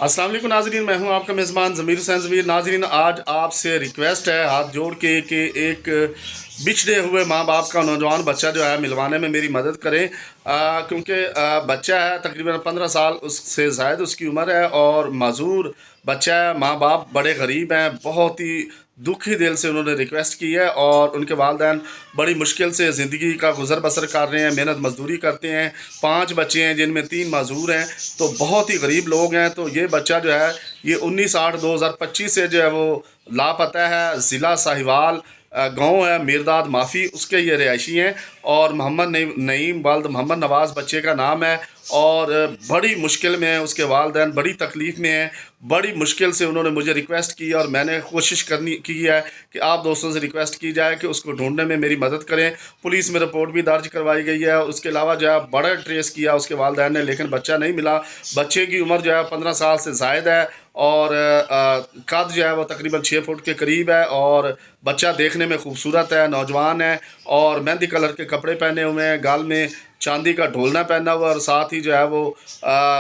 अस्सलाम वालेकुम नाज़रीन, मैं हूं आपका मेज़बान ज़मीर हुसैन ज़मीर। नाज़रीन, आज आपसे रिक्वेस्ट है हाथ जोड़ के कि एक बिछड़े हुए माँ बाप का नौजवान बच्चा जो है मिलवाने में मेरी मदद करें, क्योंकि बच्चा है तकरीबन 15 साल उससे ज़ायद उसकी उम्र है और माजूर बच्चा है। माँ बाप बड़े गरीब हैं, बहुत ही दुखी दिल से उन्होंने रिक्वेस्ट की है और उनके वालिदैन बड़ी मुश्किल से ज़िंदगी का गुजर बसर कर रहे हैं, मेहनत मजदूरी करते हैं। 5 बच्चे हैं जिनमें 3 माजूर हैं, तो बहुत ही गरीब लोग हैं। तो ये बच्चा जो है ये 19/8/2025 से जो है वो लापता है। ज़िला साहिवाल गांव है मीरदाद माफ़ी, उसके ये रिहायशी हैं और मोहम्मद नईम वाल्द मोहम्मद नवाज़ बच्चे का नाम है। और बड़ी मुश्किल में है, उसके वालिदैन बड़ी तकलीफ़ में हैं। बड़ी मुश्किल से उन्होंने मुझे रिक्वेस्ट की और मैंने कोशिश करनी की है कि आप दोस्तों से रिक्वेस्ट की जाए कि उसको ढूंढने में मेरी मदद करें। पुलिस में रिपोर्ट भी दर्ज करवाई गई है। उसके अलावा जो है बड़ा ट्रेस किया उसके वालिदैन ने, लेकिन बच्चा नहीं मिला। बच्चे की उम्र जो है 15 साल से ज़ायद है और कद जो है वो तकरीबन 6 फुट के करीब है और बच्चा देखने में खूबसूरत है, नौजवान है और मेहंदी कलर के कपड़े पहने हुए हैं, गाल में चांदी का ढोलना पहना हुआ और साथ ही जो है वो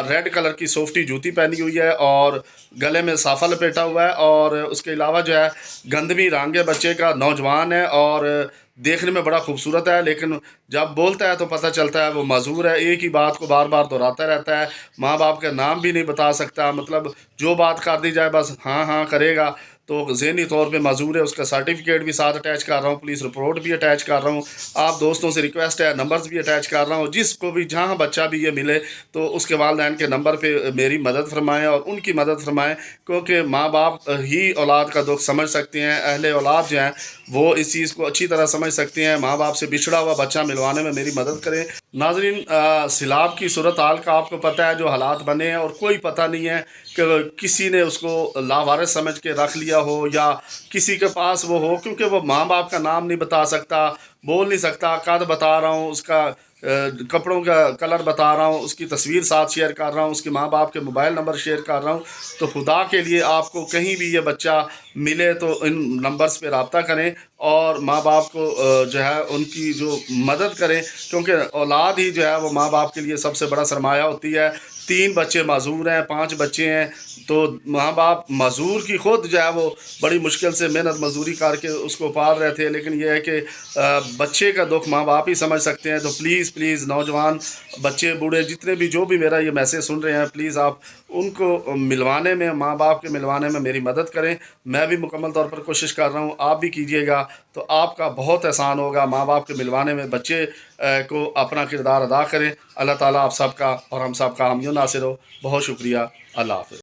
रेड कलर की सोफ्टी जूती पहनी हुई है और गले में साफ़ा लपेटा हुआ है। और उसके अलावा जो है गंदमी रंग है बच्चे का, नौजवान है और देखने में बड़ा खूबसूरत है, लेकिन जब बोलता है तो पता चलता है वो माजूर है। एक ही बात को बार बार दोहराता रहता है, माँ बाप का नाम भी नहीं बता सकता, मतलब जो बात कर दी जाए बस हाँ हाँ करेगा। तो ज़हनी तौर पे माजूर है। उसका सर्टिफिकेट भी साथ अटैच कर रहा हूँ, पुलिस रिपोर्ट भी अटैच कर रहा हूँ। आप दोस्तों से रिक्वेस्ट है, नंबर्स भी अटैच कर रहा हूँ। जिसको भी जहाँ बच्चा भी ये मिले तो उसके वालिदैन के नंबर पे मेरी मदद फरमाएँ और उनकी मदद फरमाएँ, क्योंकि माँ बाप ही औलाद का दुख समझ सकते हैं। अहले औलाद जो हैं वो इस चीज़ को अच्छी तरह समझ सकते हैं। माँ बाप से बिछड़ा हुआ बच्चा मिलवाने में मेरी मदद करें। नाज़रीन, सैलाब की सूरत हाल का आपको पता है, जो हालात बने हैं और कोई पता नहीं है कि किसी ने उसको लावारिस समझ के रख लिया हो या किसी के पास वो हो, क्योंकि वो माँ बाप का नाम नहीं बता सकता, बोल नहीं सकता। कद बता रहा हूँ, उसका कपड़ों का कलर बता रहा हूँ, उसकी तस्वीर साथ शेयर कर रहा हूँ, उसके माँ बाप के मोबाइल नंबर शेयर कर रहा हूँ। तो खुदा के लिए आपको कहीं भी ये बच्चा मिले तो इन नंबर्स पे रब्ता करें और माँ बाप को जो है उनकी जो मदद करें, क्योंकि औलाद ही जो है वो माँ बाप के लिए सबसे बड़ा सरमाया होती है। 3 बच्चे माजूर हैं, 5 बच्चे हैं, तो माँ बाप माजूर की ख़ुद जो है वो बड़ी मुश्किल से मेहनत मजदूरी करके उसको पाल रहे थे। लेकिन यह है कि बच्चे का दुख माँ बाप ही समझ सकते हैं। तो प्लीज़ प्लीज़ नौजवान, बच्चे, बूढ़े, जितने भी जो भी मेरा ये मैसेज सुन रहे हैं, प्लीज़ आप उनको मिलवाने में, माँ बाप के मिलवाने में मेरी मदद करें। मैं भी मुकम्मल तौर पर कोशिश कर रहा हूँ, आप भी कीजिएगा तो आपका बहुत एहसान होगा। माँ बाप के मिलवाने में बच्चे को अपना किरदार अदा करें। अल्लाह ताला आप सबका और हम सब का हामी नासिर हो। बहुत शुक्रिया। अल्लाह हाफ़िज़।